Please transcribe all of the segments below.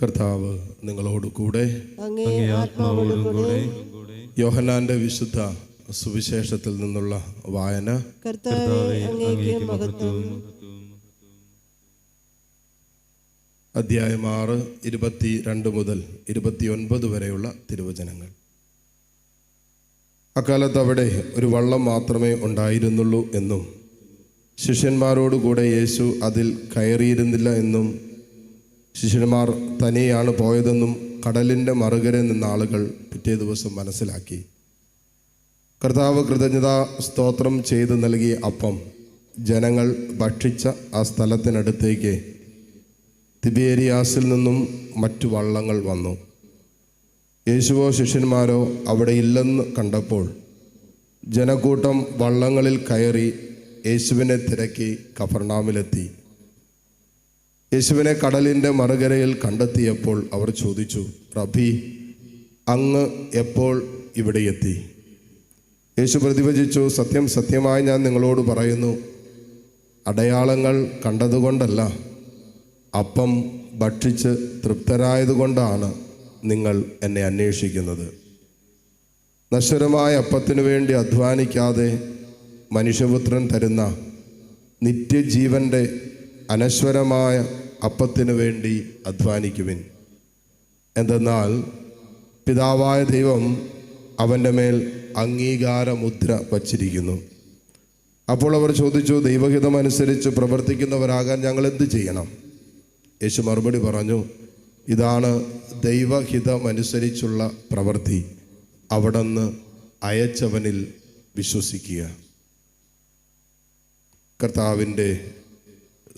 കർത്താവ് നിങ്ങളോട് കൂടെ. അങ്ങേ ആത്മാവോടും കൂടെ. യോഹന്നാന്റെ വിശുദ്ധ സുവിശേഷത്തിൽ നിന്നുള്ള വായന. കർത്താവേ, അങ്ങേക്ക് മഹത്വം. അധ്യായം 6, 22 മുതൽ 29 വരെയുള്ള തിരുവചനങ്ങൾ. അക്കാലത്ത് അവിടെ ഒരു വള്ളം മാത്രമേ ഉണ്ടായിരുന്നുള്ളൂ എന്നും ശിഷ്യന്മാരോടുകൂടെ യേശു അതിൽ കയറിയിരുന്നില്ല എന്നും ശിഷ്യന്മാർ തനിയാണ് പോയതെന്നും കടലിൻ്റെ മറുകരെ നിന്ന ആളുകൾ പിറ്റേ ദിവസം മനസ്സിലാക്കി. കർത്താവ് കൃതജ്ഞതാ സ്തോത്രം ചെയ്ത് നൽകിയ അപ്പം ജനങ്ങൾ ഭക്ഷിച്ച ആ സ്ഥലത്തിനടുത്തേക്ക് തിബേരിയാസിൽ നിന്നും മറ്റു വള്ളങ്ങൾ വന്നു. യേശുവോ ശിഷ്യന്മാരോ അവിടെ ഇല്ലെന്ന് കണ്ടപ്പോൾ ജനക്കൂട്ടം വള്ളങ്ങളിൽ കയറി യേശുവിനെ തിരക്കി കഫർനാമിലെത്തി. യേശുവിനെ കടലിൻ്റെ മറുകരയിൽ കണ്ടെത്തിയപ്പോൾ അവർ ചോദിച്ചു, റബ്ബി, അങ്ങ് എപ്പോൾ ഇവിടെ എത്തി? യേശു പ്രതിവചിച്ചു, സത്യം സത്യമായി ഞാൻ നിങ്ങളോട് പറയുന്നു, അടയാളങ്ങൾ കണ്ടതുകൊണ്ടല്ല, അപ്പം ഭക്ഷിച്ച് തൃപ്തരായതുകൊണ്ടാണ് നിങ്ങൾ എന്നെ അന്വേഷിക്കുന്നത്. നശ്വരമായ അപ്പത്തിനു വേണ്ടി അധ്വാനിക്കാതെ മനുഷ്യപുത്രൻ തരുന്ന നിത്യജീവൻ്റെ അനശ്വരമായ അപ്പത്തിനു വേണ്ടി അധ്വാനിക്കുവിൻ. എന്തെന്നാൽ പിതാവായ ദൈവം അവൻ്റെ മേൽ അംഗീകാരമുദ്ര വച്ചിരിക്കുന്നു. അപ്പോൾ അവർ ചോദിച്ചു, ദൈവഹിതമനുസരിച്ച് പ്രവർത്തിക്കുന്നവരാകാൻ ഞങ്ങൾ എന്ത് ചെയ്യണം? യേശു മറുപടി പറഞ്ഞു, ഇതാണ് ദൈവഹിതമനുസരിച്ചുള്ള പ്രവൃത്തി, അവിടുന്ന് അയച്ചവനിൽ വിശ്വസിക്കുക. കർത്താവിൻ്റെ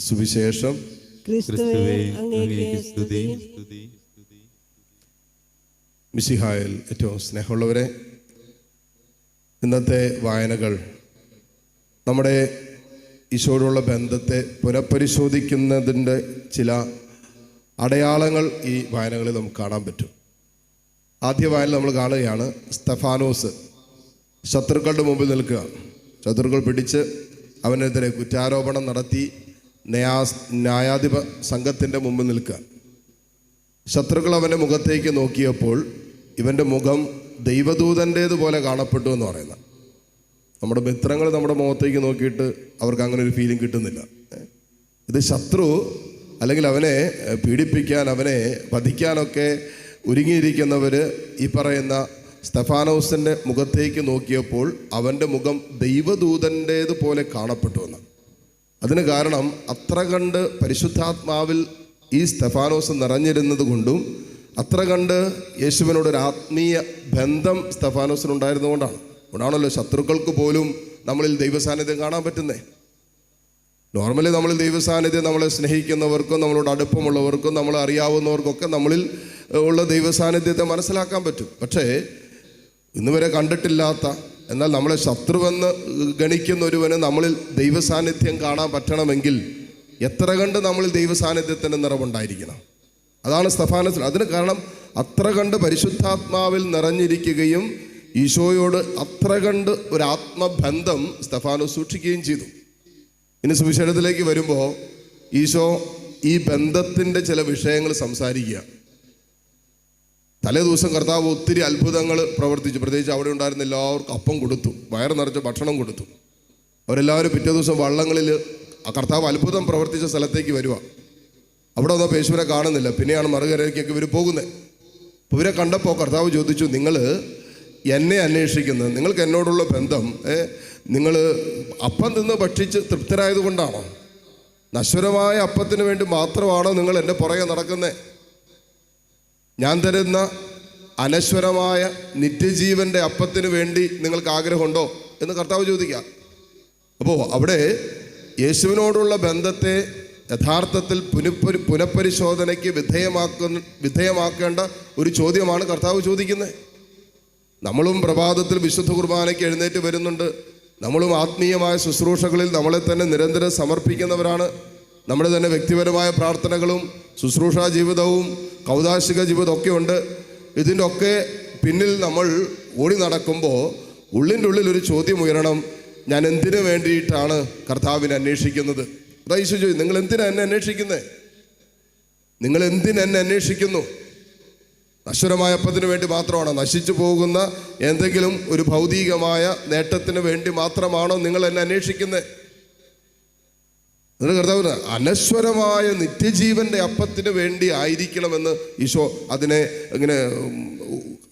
സുവിശേഷം. ക്രിസ്തുവേ, അങ്ങേക്ക് സ്തുതി. മിശിഹായിൽ ഏറ്റവും സ്നേഹമുള്ളവരെ, ഇന്നത്തെ വായനകൾ നമ്മുടെ ഈശോയോടുള്ള ബന്ധത്തെ പുനഃപരിശോധിക്കുന്നതിൻ്റെ ചില അടയാളങ്ങൾ ഈ വായനകളിൽ നമുക്ക് കാണാൻ പറ്റും. ആദ്യ വായന നമ്മൾ കാണുകയാണ്, സ്തെഫാനോസ് ശത്രുക്കളുടെ മുമ്പിൽ നിൽക്കുക. ശത്രുക്കൾ പിടിച്ച് അവനെതിരെ കുറ്റാരോപണം നടത്തി ന്യായാധിപ സംഘത്തിൻ്റെ മുമ്പിൽ നിൽക്കുക. ശത്രുക്കൾ അവൻ്റെ മുഖത്തേക്ക് നോക്കിയപ്പോൾ ഇവൻ്റെ മുഖം ദൈവദൂതൻ്റേതുപോലെ കാണപ്പെട്ടു എന്ന് പറയുന്നത്. നമ്മുടെ മിത്രങ്ങൾ നമ്മുടെ മുഖത്തേക്ക് നോക്കിയിട്ട് അവർക്ക് അങ്ങനെ ഒരു ഫീലിംഗ് കിട്ടുന്നില്ല. ഇത് ശത്രു അല്ലെങ്കിൽ അവനെ പീഡിപ്പിക്കാൻ, അവനെ വധിക്കാനൊക്കെ ഒരുങ്ങിയിരിക്കുന്നവർ ഈ പറയുന്ന സ്തെഫാനോസിൻ്റെ മുഖത്തേക്ക് നോക്കിയപ്പോൾ അവൻ്റെ മുഖം ദൈവദൂതൻ്റേതുപോലെ കാണപ്പെട്ടു എന്ന്. അതിന് കാരണം അത്ര കണ്ട് പരിശുദ്ധാത്മാവിൽ ഈ സ്തെഫാനോസ് നിറഞ്ഞിരുന്നത് കൊണ്ടും അത്ര കണ്ട് യേശുവിനോടൊരു ആത്മീയ ബന്ധം സ്തെഫാനോസിനുണ്ടായിരുന്നുകൊണ്ടാണ്. അതുകൊണ്ടാണല്ലോ ശത്രുക്കൾക്ക് പോലും നമ്മളിൽ ദൈവസാന്നിധ്യം കാണാൻ പറ്റുന്നേ. നോർമലി നമ്മളിൽ ദൈവസാന്നിധ്യം നമ്മളെ സ്നേഹിക്കുന്നവർക്കും നമ്മളോട് അടുപ്പമുള്ളവർക്കും നമ്മളെ അറിയാവുന്നവർക്കൊക്കെ നമ്മളിൽ ഉള്ള ദൈവസാന്നിധ്യത്തെ മനസ്സിലാക്കാൻ പറ്റും. പക്ഷേ ഇന്നുവരെ കണ്ടിട്ടില്ലാത്ത, എന്നാൽ നമ്മളെ ശത്രുവെന്ന് ഗണിക്കുന്ന ഒരുവന് നമ്മളിൽ ദൈവസാന്നിധ്യം കാണാൻ പറ്റണമെങ്കിൽ എത്ര കണ്ട് നമ്മളിൽ ദൈവസാന്നിധ്യത്തിൻ്റെ നിറവുണ്ടായിരിക്കണം. അതാണ് സ്തെഫാനോസ്. അതിന് കാരണം അത്ര കണ്ട് പരിശുദ്ധാത്മാവിൽ നിറഞ്ഞിരിക്കുകയും ഈശോയോട് അത്ര കണ്ട് ഒരു ആത്മബന്ധം സ്തെഫാനോസ് സൂക്ഷിക്കുകയും ചെയ്തു. ഇനി സുവിശേഷത്തിലേക്ക് വരുമ്പോൾ ഈശോ ഈ ബന്ധത്തിൻ്റെ ചില വിഷയങ്ങൾ സംസാരിക്കുക. തലേ ദിവസം കർത്താവ് ഒത്തിരി അത്ഭുതങ്ങൾ പ്രവർത്തിച്ചു. പ്രത്യേകിച്ച് അവിടെ ഉണ്ടായിരുന്ന എല്ലാവർക്കും അപ്പം കൊടുത്തു, വയറ് നിറച്ച് ഭക്ഷണം കൊടുത്തു. അവരെല്ലാവരും പിറ്റേ ദിവസം വള്ളങ്ങളിൽ കർത്താവ് അത്ഭുതം പ്രവർത്തിച്ച സ്ഥലത്തേക്ക് വരിക. അവിടെ വന്നപ്പോൾ യേശുവിനെ കാണുന്നില്ല. പിന്നെയാണ് മറുകരയ്ക്കൊക്കെ ഇവർ പോകുന്നത്. അപ്പോൾ ഇവരെ കണ്ടപ്പോൾ കർത്താവ് ചോദിച്ചു, നിങ്ങൾ എന്നെ അന്വേഷിക്കുന്നത്, നിങ്ങൾക്ക് എന്നോടുള്ള ബന്ധം നിങ്ങൾ അപ്പം തിന്ന് ഭക്ഷിച്ച് തൃപ്തരായതുകൊണ്ടാണോ? നശ്വരമായ അപ്പത്തിന് വേണ്ടി മാത്രമാണോ നിങ്ങൾ എൻ്റെ പുറകെ നടക്കുന്നത്? ഞാൻ തരുന്ന അനശ്വരമായ നിത്യജീവൻ്റെ അപ്പത്തിന് വേണ്ടി നിങ്ങൾക്ക് ആഗ്രഹമുണ്ടോ എന്ന് കർത്താവ് ചോദിക്കുക. അപ്പോൾ അവിടെ യേശുവിനോടുള്ള ബന്ധത്തെ യഥാർത്ഥത്തിൽ പുനഃപരിശോധനയ്ക്ക് വിധേയമാക്കേണ്ട ഒരു ചോദ്യമാണ് കർത്താവ് ചോദിക്കുന്നത്. നമ്മളും പ്രഭാതത്തിൽ വിശുദ്ധ കുർബാനയ്ക്ക് എഴുന്നേറ്റ് വരുന്നുണ്ട്. നമ്മളും ആത്മീയമായ ശുശ്രൂഷകളിൽ നമ്മളെ തന്നെ നിരന്തരം സമർപ്പിക്കുന്നവരാണ്. നമ്മുടെ തന്നെ വ്യക്തിപരമായ പ്രാർത്ഥനകളും ശുശ്രൂഷാ ജീവിതവും കൗദാശിക ജീവിതവും ഒക്കെ ഉണ്ട്. ഇതിൻ്റെ ഒക്കെ പിന്നിൽ നമ്മൾ ഓടി നടക്കുമ്പോൾ ഉള്ളിൻ്റെ ഉള്ളിൽ ഒരു ചോദ്യം ഉയരണം, ഞാൻ എന്തിനു വേണ്ടിയിട്ടാണ് കർത്താവിനെ അന്വേഷിക്കുന്നത്? ഈശോ ചോദിച്ചു, നിങ്ങൾ എന്തിനാണ് എന്നെ അന്വേഷിക്കുന്നത്? നിങ്ങൾ എന്തിനെന്നെ അന്വേഷിക്കുന്നു? നശ്വരമായ അപ്പത്തിന് വേണ്ടി മാത്രമാണോ? നശിച്ചു പോകുന്ന എന്തെങ്കിലും ഒരു ഭൗതികമായ നേട്ടത്തിന് വേണ്ടി മാത്രമാണോ നിങ്ങൾ എന്നെ അന്വേഷിക്കുന്നത്? അതിന് കർത്താവ് അനശ്വരമായ നിത്യജീവന്റെ അപ്പത്തിന് വേണ്ടി ആയിരിക്കണമെന്ന് ഈശോ അതിനെ ഇങ്ങനെ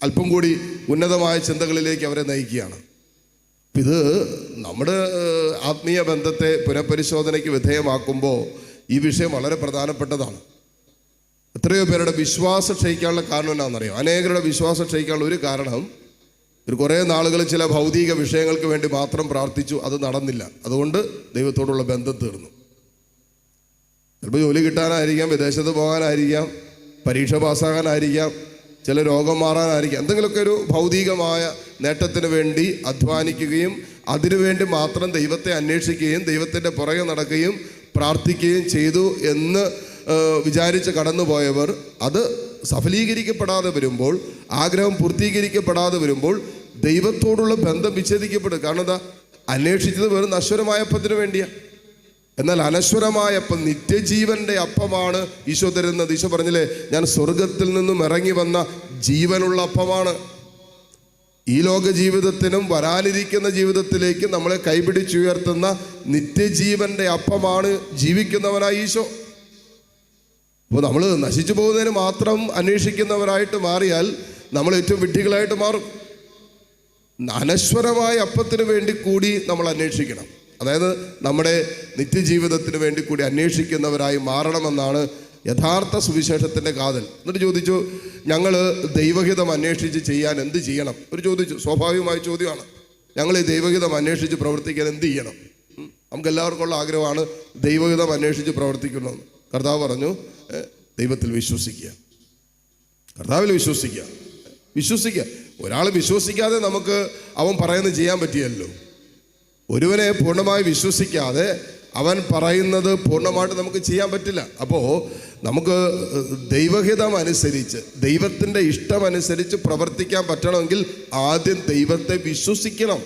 അല്പം കൂടി ഉന്നതമായ ചിന്തകളിലേക്ക് അവരെ നയിക്കുകയാണ്. ഇത് നമ്മുടെ ആത്മീയ ബന്ധത്തെ പുനഃപരിശോധനയ്ക്ക് വിധേയമാക്കുമ്പോൾ ഈ വിഷയം വളരെ പ്രധാനപ്പെട്ടതാണ്. എത്രയോ പേരുടെ വിശ്വാസം ക്ഷയിക്കാനുള്ള കാരണം എന്താണെന്നറിയാം? അനേകരുടെ വിശ്വാസം ക്ഷയിക്കാനുള്ള ഒരു കാരണം, ഒരു കുറേ നാളുകൾ ചില ഭൗതിക വിഷയങ്ങൾക്ക് വേണ്ടി മാത്രം പ്രാർത്ഥിച്ചു, അത് നടന്നില്ല, അതുകൊണ്ട് ദൈവത്തോടുള്ള ബന്ധം തീർന്നു. ചിലപ്പോൾ ജോലി കിട്ടാനായിരിക്കാം, വിദേശത്ത് പോകാനായിരിക്കാം, പരീക്ഷ പാസ്സാകാനായിരിക്കാം, ചില രോഗം മാറാനായിരിക്കാം, എന്തെങ്കിലുമൊക്കെ ഒരു ഭൗതികമായ നേട്ടത്തിന് വേണ്ടി അധ്വാനിക്കുകയും അതിനുവേണ്ടി മാത്രം ദൈവത്തെ അന്വേഷിക്കുകയും ദൈവത്തിൻ്റെ പുറകെ നടക്കുകയും പ്രാർത്ഥിക്കുകയും ചെയ്തു എന്ന് വിചാരിച്ച് കടന്നുപോയവർ അത് സഫലീകരിക്കപ്പെടാതെ വരുമ്പോൾ, ആഗ്രഹം പൂർത്തീകരിക്കപ്പെടാതെ വരുമ്പോൾ ദൈവത്തോടുള്ള ബന്ധം വിച്ഛേദിക്കപ്പെടും. കാരണം എന്താ? അന്വേഷിച്ചത് വെറും നശ്വരമായ അപ്പത്തിന് വേണ്ടിയാണ്. എന്നാൽ അനശ്വരമായ അപ്പം, നിത്യജീവന്റെ അപ്പമാണ് ഈശോ തരുന്നത്. ഈശോ പറഞ്ഞില്ലേ, ഞാൻ സ്വർഗത്തിൽ നിന്നും ഇറങ്ങി വന്ന ജീവനുള്ള അപ്പമാണ്. ഈ ലോക ജീവിതത്തിനും വരാനിരിക്കുന്ന ജീവിതത്തിലേക്ക് നമ്മളെ കൈപിടിച്ചുയർത്തുന്ന നിത്യജീവന്റെ അപ്പമാണ് ജീവിക്കുന്നവനായ ഈശോ. അപ്പോൾ നമ്മൾ നശിച്ചു പോകുന്നതിന് മാത്രം അന്വേഷിക്കുന്നവരായിട്ട് മാറിയാൽ നമ്മൾ ഏറ്റവും വിഡ്ഢികളായിട്ട് മാറും. അനശ്വരമായ അപ്പത്തിന് വേണ്ടി കൂടി നമ്മൾ അന്വേഷിക്കണം. അതായത് നമ്മുടെ നിത്യജീവിതത്തിന് വേണ്ടി കൂടി അന്വേഷിക്കുന്നവരായി മാറണമെന്നാണ് യഥാർത്ഥ സുവിശേഷത്തിൻ്റെ കാതൽ. എന്നിട്ട് ചോദിച്ചു, ഞങ്ങൾ ദൈവഹിതം അന്വേഷിച്ച് ചെയ്യാൻ എന്ത് ചെയ്യണം? ഒരു ചോദിച്ചു, സ്വാഭാവികമായ ചോദ്യമാണ്. ഞങ്ങൾ ഈ ദൈവഹിതം അന്വേഷിച്ച് പ്രവർത്തിക്കാൻ എന്ത് ചെയ്യണം? നമുക്ക് എല്ലാവർക്കും ഉള്ള ആഗ്രഹമാണ് ദൈവഹിതം അന്വേഷിച്ച് പ്രവർത്തിക്കണമെന്ന്. കർത്താവ് പറഞ്ഞു, ദൈവത്തിൽ വിശ്വസിക്കുക, കർത്താവിൽ വിശ്വസിക്കുക. ഒരാൾ വിശ്വസിക്കാതെ നമുക്ക് അവൻ പറയുന്നത് ചെയ്യാൻ പറ്റിയല്ലോ. ഒരുവനെ പൂർണ്ണമായി വിശ്വസിക്കാതെ അവൻ പറയുന്നത് പൂർണ്ണമായിട്ട് നമുക്ക് ചെയ്യാൻ പറ്റില്ല. അപ്പോൾ നമുക്ക് ദൈവഹിതം അനുസരിച്ച്, ദൈവത്തിൻ്റെ ഇഷ്ടമനുസരിച്ച് പ്രവർത്തിക്കാൻ പറ്റണമെങ്കിൽ ആദ്യം ദൈവത്തെ വിശ്വസിക്കണം.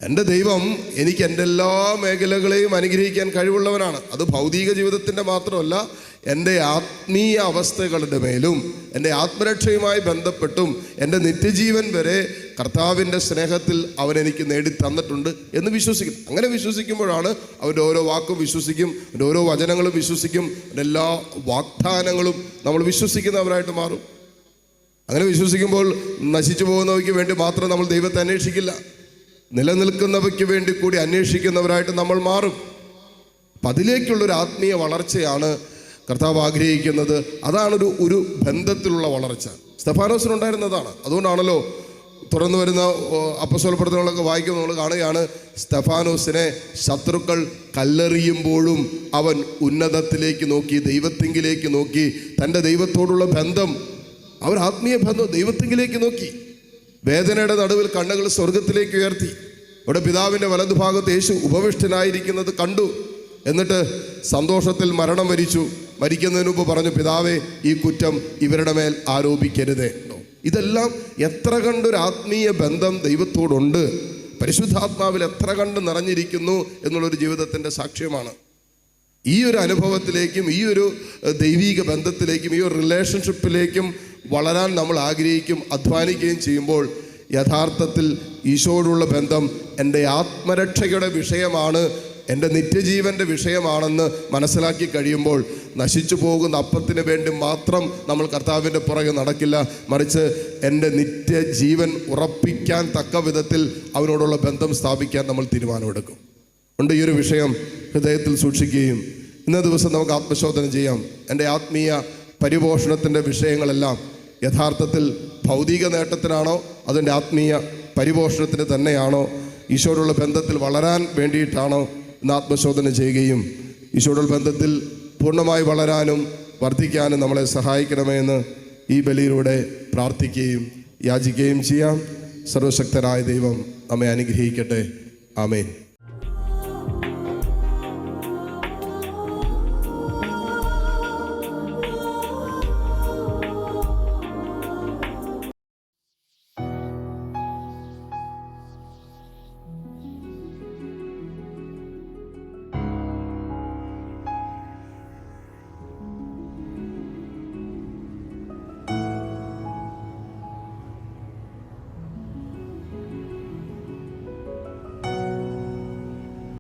എൻ്റെ ദൈവം എനിക്ക് എൻ്റെ എല്ലാ മേഖലകളെയും അനുഗ്രഹിക്കാൻ കഴിവുള്ളവനാണ്. അത് ഭൗതിക ജീവിതത്തിൻ്റെ മാത്രമല്ല, എൻ്റെ ആത്മീയ അവസ്ഥകളുടെ മേലും എൻ്റെ ആത്മരക്ഷയുമായി ബന്ധപ്പെട്ടും എൻ്റെ നിത്യജീവൻ വരെ കർത്താവിൻ്റെ സ്നേഹത്തിൽ അവൻ എനിക്ക് നേടി തന്നിട്ടുണ്ട് എന്ന് വിശ്വസിക്കും. അങ്ങനെ വിശ്വസിക്കുമ്പോഴാണ് അവൻ്റെ ഓരോ വാക്കും വിശ്വസിക്കും, അവൻ്റെ ഓരോ വചനങ്ങളും വിശ്വസിക്കും, അവൻ്റെ എല്ലാ വാഗ്ദാനങ്ങളും നമ്മൾ വിശ്വസിക്കുന്നവരായിട്ട് മാറും. അങ്ങനെ വിശ്വസിക്കുമ്പോൾ നശിച്ചു പോകുന്നവയ്ക്ക് വേണ്ടി മാത്രം നമ്മൾ ദൈവത്തെ അന്വേഷിക്കില്ല, നിലനിൽക്കുന്നവയ്ക്ക് വേണ്ടി കൂടി അന്വേഷിക്കുന്നവരായിട്ട് നമ്മൾ മാറും. അപ്പം അതിലേക്കുള്ളൊരു ആത്മീയ വളർച്ചയാണ് കർത്താവ് ആഗ്രഹിക്കുന്നത്. അതാണൊരു ബന്ധത്തിലുള്ള വളർച്ച. സ്തെഫാനോസിനുണ്ടായിരുന്നതാണ്. അതുകൊണ്ടാണല്ലോ തുറന്നു വരുന്ന അപ്പോസ്തല പ്രവർത്തനങ്ങളൊക്കെ വായിക്കുമ്പോൾ നമ്മൾ കാണുകയാണ്, സ്തെഫാനോസിനെ ശത്രുക്കൾ കല്ലെറിയുമ്പോഴും അവൻ ഉന്നതത്തിലേക്ക് നോക്കി, ദൈവത്തിങ്കിലേക്ക് നോക്കി. തൻ്റെ ദൈവത്തോടുള്ള ബന്ധം, അവർ ആത്മീയ ബന്ധം ദൈവത്തിങ്കിലേക്ക് നോക്കി. വേദനയുടെ നടുവിൽ കണ്ണുകൾ സ്വർഗത്തിലേക്ക് ഉയർത്തി. അവിടെ പിതാവിൻ്റെ വലതുഭാഗത്ത് യേശു ഉപവിഷ്ടനായിരിക്കുന്നത് കണ്ടു. എന്നിട്ട് സന്തോഷത്തിൽ മരണം വരിച്ചു. മരിക്കുന്നതിന് മുമ്പ് പറഞ്ഞു, പിതാവേ, ഈ കുറ്റം ഇവരുടെ മേൽ ആരോപിക്കരുതേ. ഇതെല്ലാം എത്ര കണ്ടൊരു ആത്മീയ ബന്ധം ദൈവത്തോടുണ്ട്, പരിശുദ്ധാത്മാവിൽ എത്ര കണ്ട് നിറഞ്ഞിരിക്കുന്നു എന്നുള്ളൊരു ജീവിതത്തിൻ്റെ സാക്ഷ്യമാണ്. ഈ ഒരു അനുഭവത്തിലേക്കും ഈ ഒരു ദൈവീക ബന്ധത്തിലേക്കും ഈ ഒരു റിലേഷൻഷിപ്പിലേക്കും വളരാൻ നമ്മൾ ആഗ്രഹിക്കും, അധ്വാനിക്കുകയും ചെയ്യുമ്പോൾ യഥാർത്ഥത്തിൽ ഈശോയോടുള്ള ബന്ധം എൻ്റെ ആത്മരക്ഷയുടെ വിഷയമാണ്, എൻ്റെ നിത്യജീവൻ്റെ വിഷയമാണെന്ന് മനസ്സിലാക്കി കഴിയുമ്പോൾ നശിച്ചു പോകുന്ന അപ്പത്തിന് വേണ്ടി മാത്രം നമ്മൾ കർത്താവിൻ്റെ പുറകെ നടക്കില്ല, മറിച്ച് എൻ്റെ നിത്യജീവൻ ഉറപ്പിക്കാൻ തക്ക വിധത്തിൽ അവനോടുള്ള ബന്ധം സ്ഥാപിക്കാൻ നമ്മൾ തീരുമാനമെടുക്കും. ഉണ്ട് ഈ ഒരു വിഷയം ഹൃദയത്തിൽ സൂക്ഷിക്കുകയും ഇന്നേ ദിവസം നമുക്ക് ആത്മശോധന ചെയ്യാം. എൻ്റെ ആത്മീയ പരിപോഷണത്തിൻ്റെ വിഷയങ്ങളെല്ലാം യഥാർത്ഥത്തിൽ ഭൗതിക നേട്ടത്തിനാണോ അതിൻ്റെ ആത്മീയ പരിപോഷണത്തിന് തന്നെയാണോ, ഈശോയോടുള്ള ബന്ധത്തിൽ വളരാൻ വേണ്ടിയിട്ടാണോ എന്ന് ആത്മശോധന ചെയ്യുകയും ഈശോയോടുള്ള ബന്ധത്തിൽ പൂർണ്ണമായി വളരാനും വർദ്ധിക്കാനും നമ്മളെ സഹായിക്കണമെന്ന് ഈ ബലിയിലൂടെ പ്രാർത്ഥിക്കുകയും യാചിക്കുകയും ചെയ്യാം. സർവശക്തനായ ദൈവം നമ്മെ അനുഗ്രഹിക്കട്ടെ. ആമേൻ.